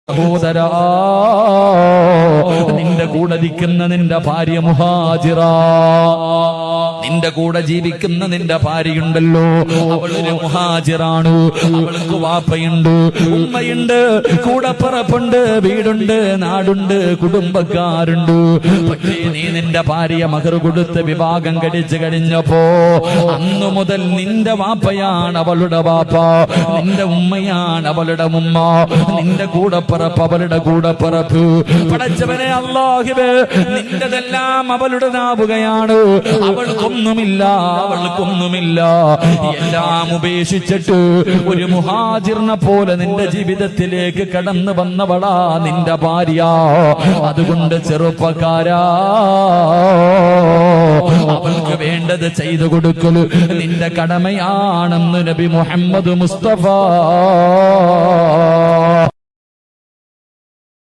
സഹോദരാ, നിന്റെ കൂടെ നിൽക്കുന്ന നിന്റെ ഭാര്യ മുഹാജിറ, നിന്റെ കൂടെ ജീവിക്കുന്ന നിന്റെ ഭാര്യയുണ്ടല്ലോ, അവളൊരു മുഹാജിറാണ്. അവൾക്ക് വാപ്പയുണ്ട്, ഉമ്മയുണ്ട്, കൂടപ്പറപ്പുണ്ട്, വീടുണ്ട്, നാടുണ്ട്, കുടുംബക്കാരുണ്ട്. പക്ഷേ നീ നിന്റെ ഭാര്യ മഹർ കൊടുത്ത് വിവാഹം കഴിച്ചു കഴിഞ്ഞപ്പോ അന്നു മുതൽ നിന്റെ വാപ്പയാണ് അവളുടെ വാപ്പ, നിന്റെ ഉമ്മയാണ് അവളുടെ ഉമ്മ, നിന്റെ കൂടപ്പറപ്പ് അവളുടെ കൂടപ്പറപ്പ്. പടച്ചവനെ അല്ലാഹുവേ, നിന്റെതെല്ലാം അവളുടെ നാവുകയാണ്. അവൾക്കൊന്നുമില്ല, അവൾക്കൊന്നുമില്ല. എല്ലാം ഉപേക്ഷിച്ചിട്ട് ഒരു മുഹാജിറിനെ പോലെ നിന്റെ ജീവിതത്തിലേക്ക് കടന്നു വന്നവളാ നിന്റെ ഭാര്യ. അതുകൊണ്ട് ചെറുപ്പക്കാരാ, അവൾക്ക് വേണ്ടത് ചെയ്തു കൊടുക്കൽ നിന്റെ കടമയാണെന്ന് നബി മുഹമ്മദ് മുസ്തഫ.